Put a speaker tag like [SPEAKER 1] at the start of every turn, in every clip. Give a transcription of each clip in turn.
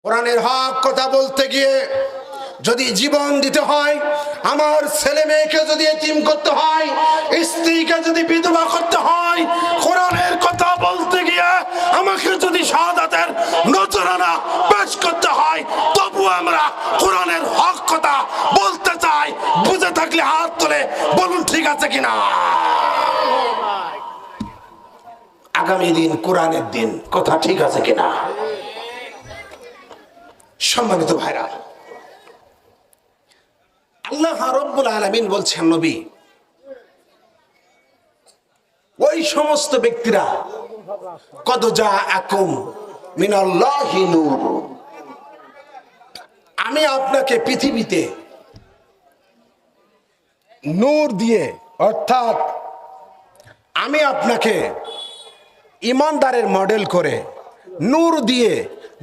[SPEAKER 1] কোরআনের হক কথা বলতে গিয়ে যদি জীবন দিতে হয়, আমার ছেলে মেয়েকে যদি এতিম করতে হয়, স্ত্রীকে যদি বিধবা করতে হয়, কোরআনের কথা বলতে গিয়ে আমাকে যদি শাহাদাতের নজরানা পেশ করতে হয়, তবু আমরা কোরআনের হক কথা বলতে চাই। বুঝে থাকলে হাত তুলে বলুন ঠিক আছে কিনা। আগামী দিন কোরআনের দিন, কথা ঠিক আছে কিনা। সম্মানিত ভাইরা, আল্লাহ রাব্বুল আলামিন বলছেন, নবী ওই সমস্ত ব্যক্তিরা কদ জাআকুম মিনাল্লাহি নূর, আমি আপনাকে পৃথিবীতে নূর দিয়ে, অর্থাৎ আমি আপনাকে ইমানদারের মডেল করে নূর দিয়ে,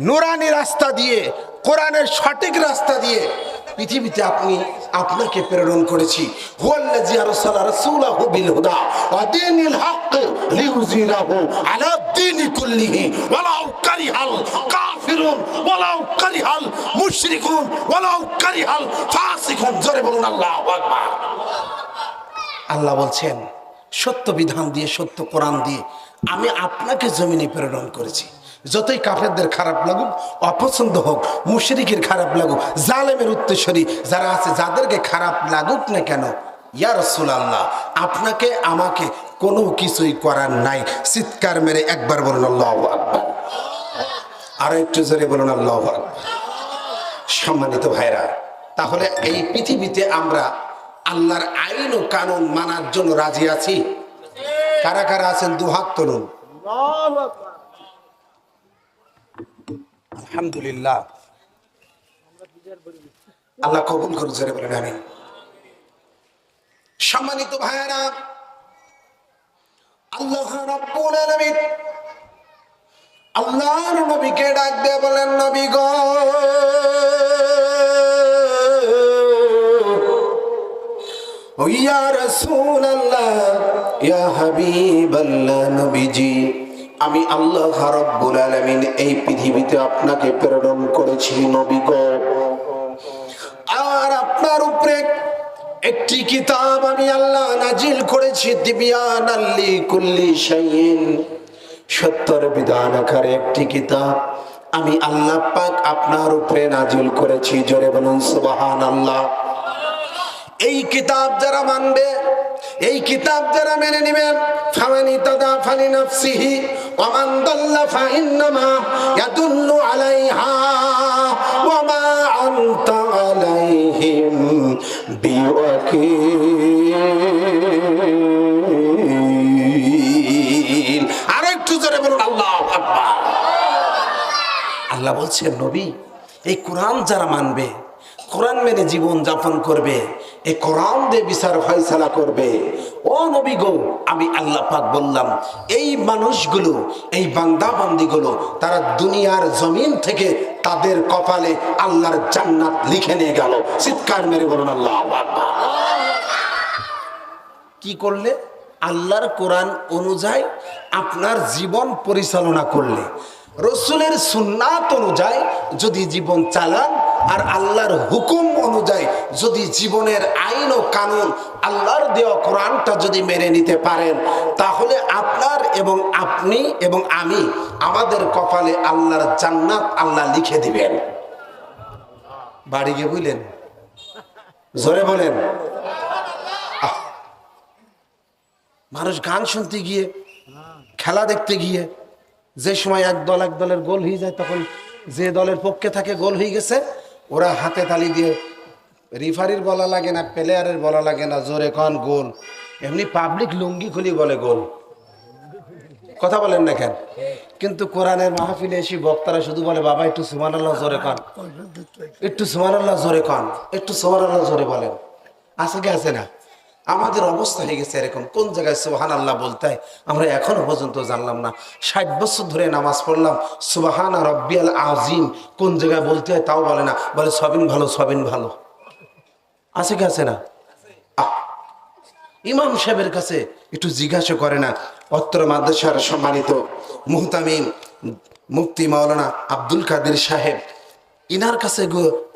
[SPEAKER 1] নুরানি রাস্তা দিয়ে, কোরআনের সঠিক রাস্তা দিয়ে পৃথিবীতে আপনাকে প্রেরণ করেছি। হুয়াল্লাযী আরসালা রাসূলাহু বিল হুদা ওয়া দীনিল হক লিইয়ুযহিরাহু আলা দ্বীনি কুল্লিহি ওয়ালাউ কারিহাল কাফিরুন ওয়ালাউ কারিহাল মুশরিকুন ওয়ালাউ কারিহাল ফাসিকুন। জোরে বলুন আল্লাহু আকবার। আল্লাহ বলছেন, সত্য বিধান দিয়ে, সত্য কোরআন দিয়ে আমি আপনাকে জমিনে প্রেরণ করেছি। যতই কাফেরদের খারাপ লাগুক, অপছন্দ হোক, মুশরিকের খারাপ লাগুক, জালেমের উত্তরসূরি যারা আছে, যাদেরকে খারাপ লাগুক না কেন, ইয়া রাসূলুল্লাহ আপনাকে আমাকে কোনো কিছুই করার নাই। চিৎকার মেরে একবার বলুন আল্লাহু আকবার। আর একটু জোরে বলুন আল্লাহু আকবার। সম্মানিত ভাইরা, তাহলে এই পৃথিবীতে আমরা আল্লাহর আইন ও কানুন মানার জন্য রাজি আছি? কারা কারা আছেন দুহাত তুলুন। আলহামদুলিল্লাহ, আল্লাহ কবুল করুন, জোরে বলেন আমিন। সম্মানিত ভাইরা, আল্লাহ রাব্বুল আলামিন আল্লাহর নবীকে ডাক দিয়ে বলেন, নবী গো, ও ইয়া রাসূলুল্লাহ, ইয়া হাবিবাল্লাহ, নবীজি আমি আল্লাহ রাব্বুল আলামিন এই পৃথিবীতে আপনাকে প্রেরণ করেছি নবী গো। আর আপনার উপরে একটি কিতাব আমি আল্লাহ নাজিল করেছি, তিবিয়ানাল লিকুল্লি শাইইন, সত্যর বিধান আকারে একটি কিতাব আমি আল্লাহ পাক আপনার উপরে নাজিল করেছি। জোরে বলুন সুবহানাল্লাহ। এই কিতাব যারা মানবে, এই কিতাব যারা মেনে নেবে, ফামানি তাদা ফালি নাফসিহি ওয়া মান দাল্লা ফাইন্নামা ইয়াদুল্লু আলাইহা ওয়া মা আনতা আলাইহিম বিওয়াকিল। আরেকটু জোরে বলুন আল্লাহু আকবার। আল্লাহ বলছেন, নবী এই কোরআন যারা মানবে, কোরআন মেনে জীবন যাপন করবে, এই কোরআন দিয়ে বিচার ফয়সালা করবে, ও নবী গো, আমি আল্লাহ পাক বললাম এই মানুষগুলো, এই বান্দা বান্দিগুলো, তারা দুনিয়ার জমিন থেকে তাদের কপালে আল্লাহর জান্নাত লিখে নিয়ে গেল। চিৎকার মেরে বলুন আল্লাহু আকবার। কি করলে? আল্লাহর কোরআন অনুযায়ী আপনার জীবন পরিচালনা করলে, রসুলের সুন্নাত অনুযায়ী যদি জীবন চালান, আর আল্লাহর হুকুম অনুযায়ী যদি জীবনের আইন ও কানুন, আল্লাহর দেওয়া কোরআনটা যদি মেনে নিতে পারেন, তাহলে আপনার এবং আপনি এবং আমি, আমাদের কপালে আল্লাহর জান্নাত আল্লাহ লিখে দিবেন। বাড়ি গিয়ে বুঝলেন? জোরে বলেন। মানুষ গান শুনতে গিয়ে, খেলা দেখতে গিয়ে, যে সময় এক দলের গোল হয়ে যায়, তখন যে দলের পক্ষে থাকে গোল হয়ে গেছে, ওরা হাতে তালি দিয়ে, রেফারির বলা লাগে না, প্লেয়ারের বলা লাগে না, জোরে কন গোল। এমনি পাবলিক লুঙ্গি খুলি বলে গোল। কথা বলেন না কেন? কিন্তু কোরআনের মাহফিলে এসে বক্তারা শুধু বলে, বাবা একটু সুবহানাল্লাহ জোরে কন, একটু সুবহানাল্লাহ জোরে কন, একটু সুবহানাল্লাহ জোরে বলেন। আছে কি আছে না? আমাদের অবস্থা হয়ে গেছে এরকম। কোন জায়গায় সুবহানাল্লাহ বলতে হয় আমরা এখনো পর্যন্ত জানলাম না। 60 বছর ধরে নামাজ পড়লাম, সুবহানা রাব্বিয়াল আযীম কোন জায়গায় বলতে হয় তাও বলে না, বলে সবিন ভালো, সবিন ভালো। আছে কি আছে না? ইমাম সাহেবের কাছে একটু জিজ্ঞাসা করে না, অত্র মাদ্রাসার সম্মানিত মুহতামিম মুফতি মাওলানা আব্দুল কাদের সাহেব, ইনার কাছে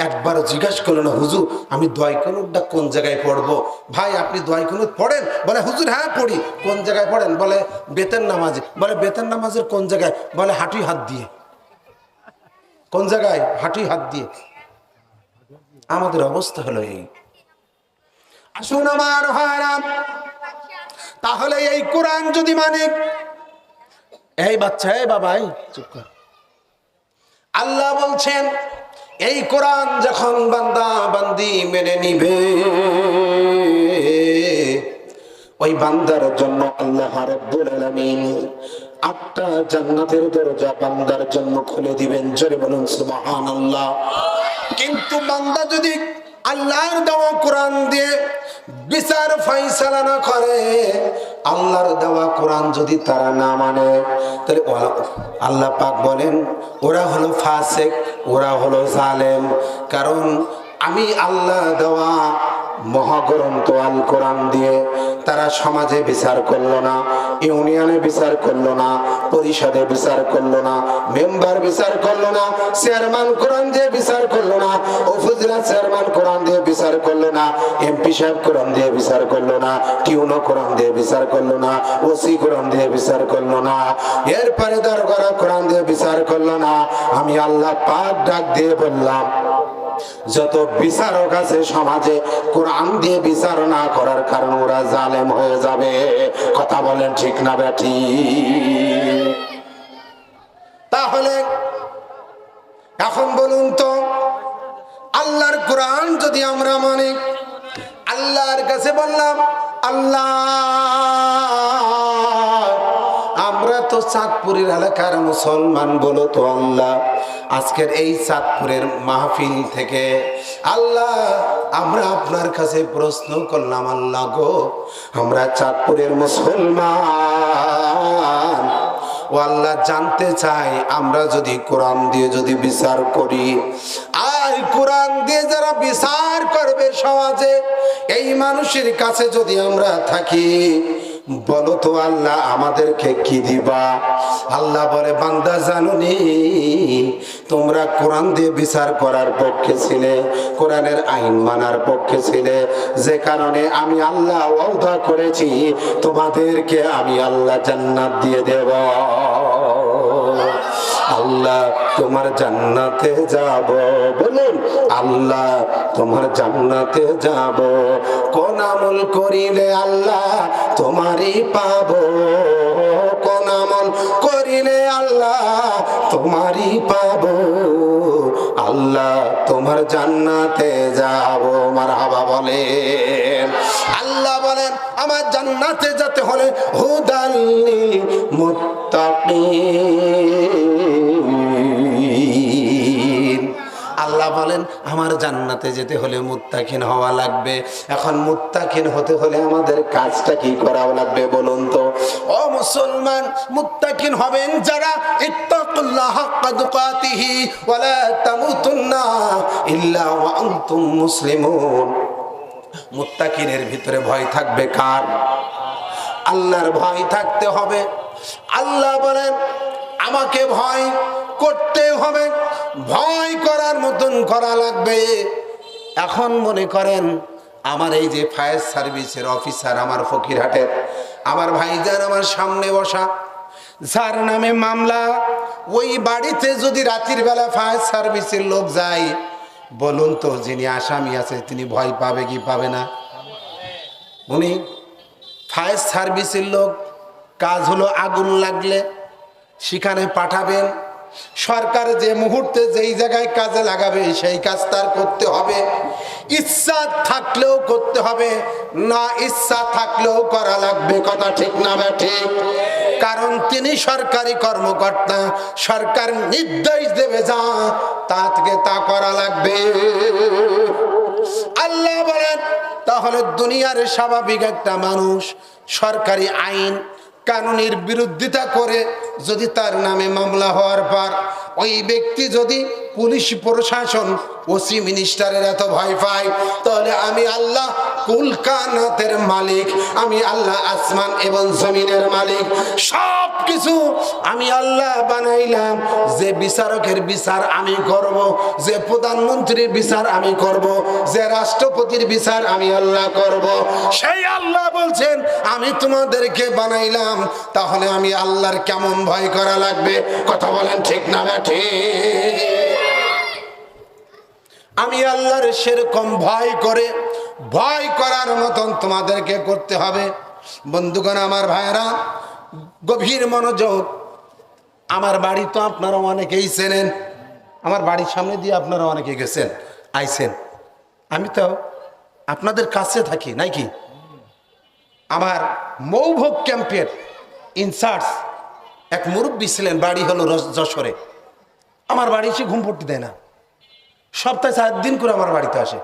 [SPEAKER 1] একবার জিজ্ঞাসা করলো না, হুজুর আমি দোয়াই কুনুতটা কোন জায়গায় পড়বো? ভাই আপনি দোয়াই কুনুত পড়েন? বলে হুজুর হ্যাঁ পড়ি। কোন জায়গায় পড়েন? বলে বেতের নামাজে। বলে বেতের নামাজের কোন জায়গায়? বলে হাঁটুই হাত দিয়ে। কোন জায়গায়? হাঁটুই হাত দিয়ে। আমাদের অবস্থা হলো এই। আসুন আমার ভাইরা, তাহলে এই কোরআন যদি মানে, এই বাচ্চা, এই বাবাই চুপ কর। আল্লাহ বলছেন এই কোরআন যখন বান্দা বান্দি মেনে নিবে, ওই বান্দার জন্য আল্লাহ রাব্বুল আলামিন 8টা জান্নাতের দরজা বান্দার জন্য খুলে দিবেন। জোরে বলুন সুবহানাল্লাহ। কিন্তু বান্দা যদি আল্লাহর দেওয়া কোরআন দিয়ে বিচার ফয়সালা না করে, আল্লাহর দেওয়া কোরআন যদি তারা না মানে, তাহলে আল্লাহ পাক বলেন ওরা হলো ফাসিক, ওরা হলো জালেম। কারণ আমি আল্লাহ দেওয়া মহাগ্রন্থ আল কোরআন দিয়ে তারা সমাজে বিচার করলো না, ইউনিয়নে বিচার করলো না, পরিষদে বিচার করলো না, মেম্বার বিচার করলো না, চেয়ারম্যান কোরআন দিয়ে বিচার করলো না, উপজেলা চেয়ারম্যান কোরআন দিয়ে বিচার করলো না, এমপি সাহেব কোরআন দিয়ে বিচার করলো না, টিউনো কোরআন দিয়ে বিচার করলো না, ওসি কোরআন দিয়ে বিচার করলো না, এরপরে দরগারা কোরআন দিয়ে বিচার করলো না। আমি আল্লাহ পাক ডাক দিয়ে বললাম যত বিচারক আছে সমাজে কোরআন দিয়ে বিচার না করার কারণ ওরা জালেম হয়ে যাবে। কথা বলেন ঠিক না বেঠি? তাহলে এখন বলুন তো, আল্লাহর কোরআন যদি আমরা মানি, আল্লাহর কাছে বললাম আল্লাহ আমরা তো চাঁদপুরের এলাকার মুসলমান, বলো তো আল্লাহ আজকের এই চাঁদপুরের মাহফিল থেকে আল্লাহ আমরা আপনার কাছে প্রশ্ন করলাম, আল্লাহ গো আমরা চাঁদপুরের মুসলমান, ও আল্লাহ জানতে চাই আমরা যদি কোরআন দিয়ে যদি বিচার করি, আর কোরআন দিয়ে যারা বিচার করবে সমাজে, এই মানুষের কাছে যদি আমরা থাকি, বলো তো আল্লাহ আমাদেরকে কি দিবা? আল্লাহ বলে বান্দা জানুনি তোমরা কোরআন দিয়ে বিচার করার পক্ষে ছিলে, কোরআনের আইন মানার পক্ষে ছিলে, যে কারণে আমি আল্লাহ ওয়াদা করেছি তোমাদেরকে আমি আল্লাহ জান্নাত দিয়ে দেব। আল্লাহ তোমার জান্নাতে যাব, বলুন আল্লাহ তোমার জান্নাতে যাব, কোন আমল করিলে আল্লাহ তোমারই পাবো, কোন আমল করিলে আল্লাহ তোমারই পাবো, আল্লাহ তোমার জান্নাতে যাব। মারহাবা বলেন। আল্লাহ বলেন আমার জান্নাতে যেতে হলে হুদাল লিল মুত্তাকিন, আল্লাহ বলেন আমার জান্নাতে যেতে হলে মুত্তাকিন হওয়া লাগবে। এখন মুত্তাকিন হতে হলে আমাদের কাজটা কি করা লাগবে বলুন তো? ও মুসলমান, মুত্তাকিন হবেন যারা ইত্তাকুল্লাহ হাক্কা তুকাতিহি ওয়া লা তামুতুন্না ইল্লা ওয়া আনতুম মুসলিমুন। মুত্তাকিনের ভিতরে ভয় থাকবে কার? আল্লাহর ভয় থাকতে হবে। আল্লাহ বলেন আমাকে ভয় করতে হবে, ভয় করার মতন করা লাগবে। এখন মনে করেন আমার এই যে ফায়ার সার্ভিসের অফিসার, আমার ফকিরহাটের আমার ভাইজান আমার সামনে বসা, যার নামে মামলা, ওই বাড়িতে যদি রাতের বেলা ফায়ার সার্ভিসের লোক যায়, বলুন তো যিনি আসামি আছে তিনি ভয় পাবে কি পাবে না? উনি ফায়ার সার্ভিসের লোক, কাজ হলো আগুন লাগলে সেখানে পাঠাবেন, সরকার যে মুহূর্তে যেই জায়গায় কাজে লাগাবে সেই কাজ তার করতে হবে, ইচ্ছা থাকলেও করতে হবে, না ইচ্ছা থাকলেও করা লাগবে। কথা ঠিক না ঠিক? কারণ তিনি সরকারি কর্মকর্তা, সরকার নির্দেশ দেবে যা, তা থেকে তা করা লাগবে। আল্লাহ বলেন তাহলে দুনিয়ার স্বাভাবিক একটা মানুষ সরকারি আইন কানুনের বিরোধিতা করে যদি তার নামে মামলা হওয়ার পর ওই ব্যক্তি যদি পুলিশ প্রশাসন ওসি মিনিস্টারের এত ভয় পায়, তাহলে আমি আল্লাহ কুল কানাতের মালিক, আমি আল্লাহ আসমান এবং জমিনের মালিক, সব কিছু আমি আল্লাহ বানাইলাম। যে বিচারকের বিচার আমি করব, যে প্রধানমন্ত্রীর বিচার আমি করব, যে রাষ্ট্রপতির বিচার আমি আল্লাহ করব, সেই আল্লাহ বলছেন আমি তোমাদেরকে বানাইলাম। তাহলে আমি আল্লাহর কেমন ভয় করা লাগবে? কথা বলেন ঠিক না ঠিক? আমি আল্লাহর সেরকম ভয় করার মতন তোমাদেরকে করতে হবে। বন্ধুগণ, আমার ভাইরা, গভীর মনোযোগ। আমার বাড়ি তো আপনারা অনেকেই চেনেন, আমার বাড়ির সামনে দিয়ে আপনারা অনেকে গেছেন, আইছেন। আমি তো আপনাদের কাছে থাকি নাকি? আমার মৌভোগ ক্যাম্পের ইনচার্জ এক মুরব্বী ছিলেন, বাড়ি হলো যশোরে। আমার বাড়ি এসে ঘুম পড়তে দেয় না, সপ্তাহে 4 দিন করে আমার বাড়িতে আসে,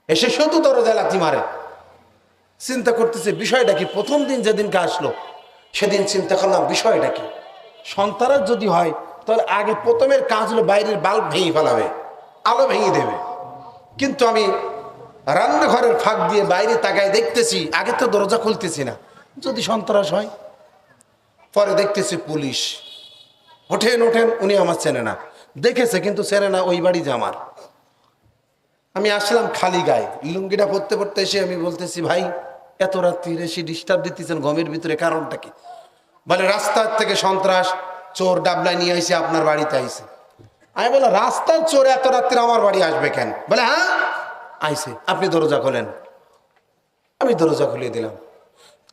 [SPEAKER 1] এসে শুধু দরজা লাথি মারে। চিন্তা করতেছে বিষয়টা কি। প্রথম দিন যেদিনকে আসলো সেদিন চিন্তা করলাম বিষয়টা কি। সন্তান যদি হয় তাহলে আগে প্রথমের কাজ হলো বাইরের বাল্ব ভেঙে ফেলাবে, আলো ভেঙে দেবে। কিন্তু আমি রান্নাঘরের ফাঁক দিয়ে বাইরে তাকায় দেখতেছি, আগে তো দরজা খুলতেছি না, যদি সন্ত্রাস হয়। পরে দেখতেছি পুলিশ। ওঠেন, উনি আমার চেনে না, দেখেছে কিন্তু চেনে না ওই বাড়ি যে আমার। আমি আসলাম খালি গায়ে, লুঙ্গিটা পরতে পরতে এসে আমি বলতেছি, ভাই এত রাত্রি এসে ডিস্টার্ব দিতেছেন গমের ভিতরে, কারণটা কি? বলে রাস্তার থেকে সন্ত্রাস, চোর ডাবলা নিয়ে আইসে আপনার বাড়িতে আইসে। আমি বলে রাস্তার চোর এত রাত্রে আমার বাড়ি আসবে কেন? বলে হ্যাঁ আইসে, আপনি দরজা খোলেন। আমি দরজা খুলিয়ে দিলাম,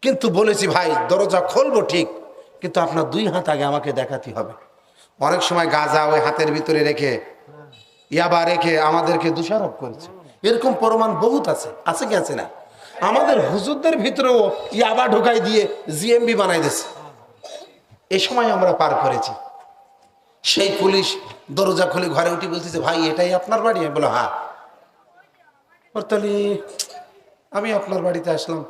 [SPEAKER 1] কিন্তু বলেছি ভাই দরজা খুলবো ঠিক, কিন্তু আপনার 2 হাত আগে আমাকে দেখাতে হবে। অনেক সময় গাঁজা ওই হাতের ভিতরে রেখে, ইয়াবা রেখে আমাদেরকে দোষারোপ করেছে। এরকম প্রমাণ বহুত আছে কি আছে না? আমাদের হুজুরদের ভিতরেও ইয়াবা ঢুকাই দিয়ে জিএমবি বানাই দিয়েছে। এই সময় আমরা পার করেছি। সেই পুলিশ দরজা খুলে ঘরে উঠে বলতেছে, ভাই এটাই আপনার বাড়ি? আমি বলো হ্যাঁ। তাহলে আমি আপনার বাড়িতে আসলাম।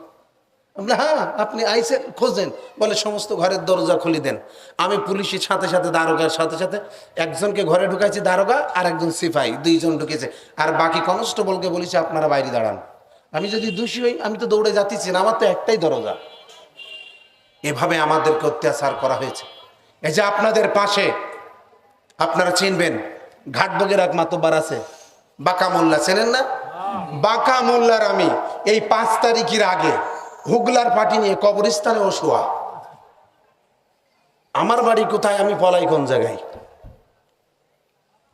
[SPEAKER 1] বলে হ্যাঁ আপনি আইসেন, খোঁজেন। বলে সমস্ত ঘরের দরজা খুলে দেন। আমি পুলিশের সাথে সাথে দারোগার সাথে সাথে একজনকে ঘরে ঢুকাইছি, দারোগা আর একজন সিপাহি, 2 জন ঢুকেছে। আর বাকি কনস্টেবলকে বলেছি আপনারা বাইরে দাঁড়ান। আমি যদি দোষী হই আমি তো দৌড়ে যাচ্ছি না, আমার তো একটাই দরজা। এভাবে আমাদেরকে অত্যাচার করা হয়েছে। এই যে আপনাদের পাশে, আপনারা চিনবেন, ঘাটবগের এক মাতব্বার আছে, বাঁকা মোল্লা, চেনেন না? বাঁকা মোল্লার আমি এই 5 তারিখের আগে হুগলার পার্টি নিয়ে কবরস্থানে শোয়া। আমার বাড়ি কোথায়, আমি পলাই কোন জায়গায়,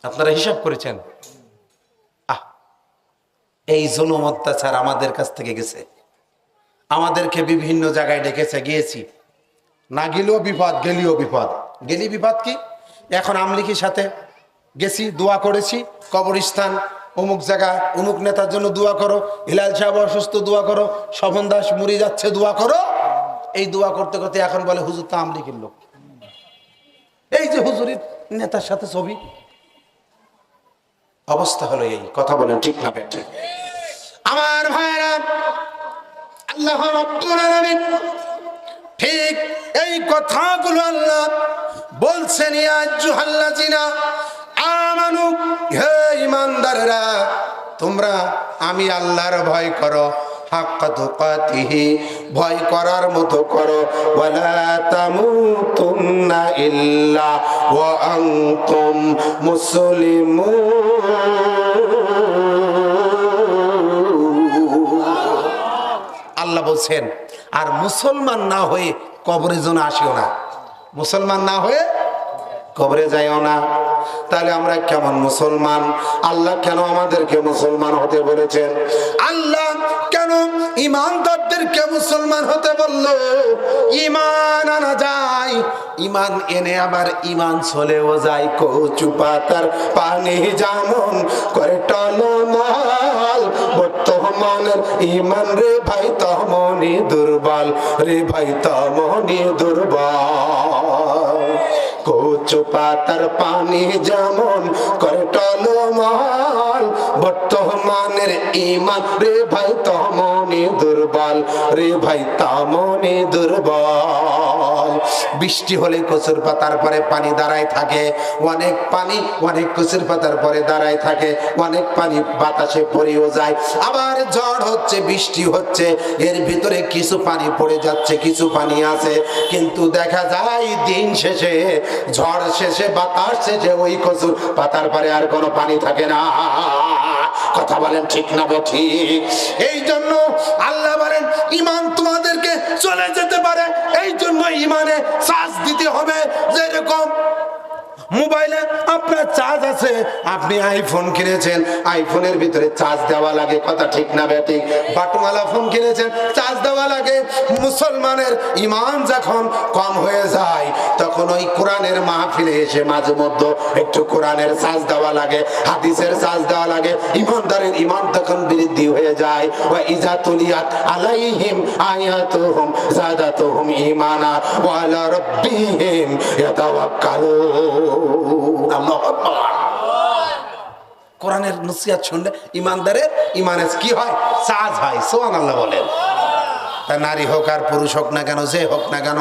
[SPEAKER 1] আপনারা হিসাব করেছেন? এই জুলুম অত্যাচার আমাদের কাছ থেকে গেছে। আমাদেরকে বিভিন্ন জায়গায় ডেকেছে, গিয়েছি, না গেলেও বিপদ, গেলেও বিপদ। গেলি বিপদ কি? এখন আমলিকির সাথে গেছি, দোয়া করেছি, কবরস্থান অমুক জায়গা অমুক নেতার জন্য দোয়া করো, হিলাল সাহেব অসুস্থ দোয়া করো, স্বপন দাস মরে যাচ্ছে দোয়া করো। এই দোয়া করতে করতে এখন বলে হুজুর তো আমলিকির লোক। এই যে হুজুরের নেতার সাথে ছবি, অবস্থা হলো এই। কথা বলেন ঠিক না ঠিক? আমার ভাইরা, আল্লাহ রাব্বুল আলামিন ঠিক এই কথাগুলো আল্লাহ বলছেন, ইয়া আইয়ুহাল্লাযিনা আমানু, হে ঈমানদাররা, তোমরা আমি আল্লাহর ভয় করো, হাক্কা তুকাতিহি, ভয় করার মতো করো, ওয়ালা তামুতুন্না ইল্লা ওয়া আনতুম মুসলিমুন। আল্লাহ বলছেন, আর মুসলমান না হয়ে কবরে যেন আসিও না। মুসলমান না হয়ে কবরে যাইও না। তাহলে আমরা কেমন মুসলমান? আল্লাহ কেন আমাদেরকে মুসলমান হতে বলেছেন? আল্লাহ কেন ইমানদারদেরকে মুসলমান হতে বলল? ইমান আনা যায়, ইমান এনে আবার ইমান চলেও যায়। কচু পাতার পানি যেমন করে টলমল, বর্তমানের ইমান রে ভাই তমনি দুর্বল, রে ভাই তমনি দুর্বল। কচু পাতার পানি যেমন করে টলমল, বর্তমান ইমানের ইমান রে ভাই তমনে দুর্বল, রে ভাই তমনে দুর্বল। বৃষ্টি হলে কচুর পাতার পরে পানি দাঁড়ায় থাকে, অনেক পানি অনেক কচুর পাতার পরে দাঁড়ায় থাকে, অনেক পানি বাতাসে পড়েও যায়। আবার ঝড় হচ্ছে, বৃষ্টি হচ্ছে, এর ভিতরে কিছু পানি পড়ে যাচ্ছে, কিছু পানি আছে, কিন্তু দেখা যায় দিন শেষে, ঝড় শেষে, বাতাস শেষে ওই কচুর পাতার পরে আর কোনো পানি থাকে না। কথা বলেন ঠিক না ঠিক? এই জন্য আল্লাহ বলেন ইমান তোমাদেরকে চলে যেতে পারে, এই জন্য ইমানে চার্জ দিতে হবে। যেরকম মোবাইলে আপনার চার্জ আছে, আপনি আইফোন কিনেছেন, আইফোনের ভিতরে চার্জ দেওয়া লাগে, কথা ঠিক না বেঠিক? বাটুমালা ফোন কিনেছেন, চার্জ দেওয়া লাগে। মুসলমানের ইমান যখন কম হয়ে যায়, তখন ওই কোরআনের মাহফিলে এসে মাঝে মধ্যে একটু কোরআনের চার্জ দেওয়া লাগে, হাদিসের চার্জ দেওয়া লাগে। ইমানদারের ইমান তখন বৃদ্ধি হয়ে যায়। ওয়া ইজা তুলিয়াত আলাইহিম আয়াতুহুম যাদাতুহুম ঈমানা ওয়া আলা রাব্বিহিম ইয়াতাওয়াক্কালুন। আল্লাহু আকবার। কোরআনের নসিহত শুনলে ইমানদারের ইমানে কি হয়? চার্জ হয়। সুবহানাল্লাহ বলেন। তা নারী হোক আর পুরুষ হোক না কেন, যে হোক না কেন,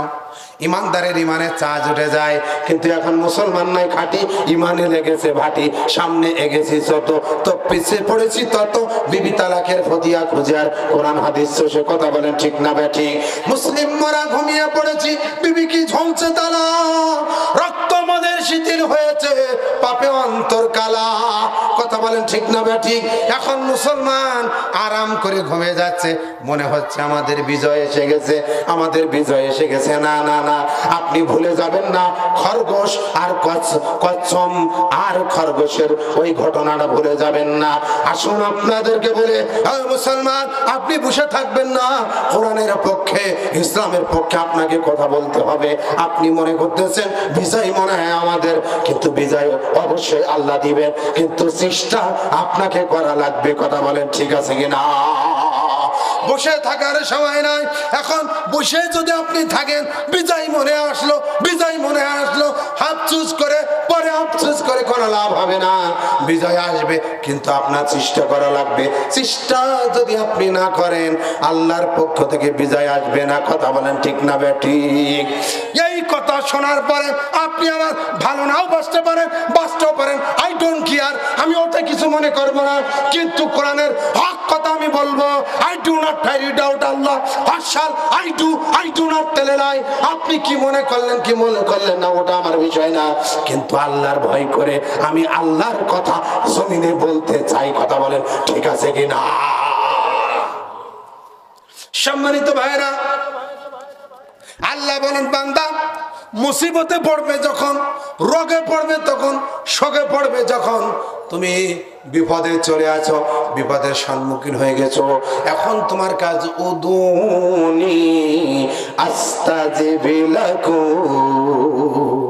[SPEAKER 1] ইমানদারের ইমানে চার্জ উঠে যায়। কিন্তু এখন মুসলমান নাই খাঁটি, ইমানে লেগেছে ভাটি, সামনে এগেছি যত, তো পিছিয়ে পড়েছি তত। বিবি তালাকের ফদিয়া খুঁজে আর কোরআন হাদিস সে কথা বলেন ঠিক না বেঠিক? মুসলিম মরা ঘুমিয়ে পড়েছি, বিবি কি ঝলছে তালা, রক্ত মদের শিথিল হয়েছে, পাপে অন্তর কালা। কথা বলেন ঠিক না বেঠিক? এখন মুসলমান আরাম করে ঘুমিয়ে যাচ্ছে, মনে হচ্ছে আমাদের বিজয় এসে গেছে, আমাদের বিজয় এসে গেছে। না না না, আপনি ভুলে যাবেন না খরগোশ আর কচ্ছপ আর খরগোশের ওই ঘটনাটা ভুলে যাবেন না। আসুন আপনাদেরকে বলে, মুসলমান আপনি বসে থাকবেন না, কোরআনের পক্ষে, ইসলামের পক্ষে আপনাকে কথা বলতে হবে। আপনি মনে করতেছেন বিজয় মনে হয় আমাদের, কিন্তু বিজয় অবশ্যই আল্লাহ দিবেন, কিন্তু চেষ্টা আপনাকে করা লাগবে। কথা বলেন ঠিক আছে কিনা? বসে থাকার সময় নাই। এখন বসে যদি আপনি থাকেন, বিজয় মনে আসলো, বিজয় মনে আসলো, আফসোস করে পরে আফসোস করে কোনো লাভ হবে না। বিজয় আসবে, কিন্তু আপনার চেষ্টা করা লাগবে। চেষ্টা যদি আপনি না করেন, আল্লাহর পক্ষ থেকে বিজয় আসবে না। কথা বলেন ঠিক না বেঠিক? এই কথা শোনার পরে আপনি আমার ভালো নাও বাঁচতে পারেন, বাঁচতেও পারেন, আই ডোন্ট কেয়ার, আমি ওটা কিছু মনে করবো না। কিন্তু কোরআনের হক কথা আমি বলবো। I do not carry doubt Allah partial, I do not tell a lie. আপনি কি মনে করলেন কি মনে করলেন না, ওটা আমার বিষয় না। কিন্তু আল্লাহর ভয় করে আমি আল্লাহর কথা জমিনে বলতে চাই। কথা বলেন ঠিক আছে কিনা? সম্মানিত ভাইরা, আল্লাহ বলেন বান্দা মুসিবতে পড়বে যখন, রোগে পড়বে তখন, শোকে পড়বে যখন, তুমি বিপদে চলে আছো, বিপদের সম্মুখীন হয়ে গেছো, এখন তোমার কাজ উদুনি আস্তাজিব লাকুম,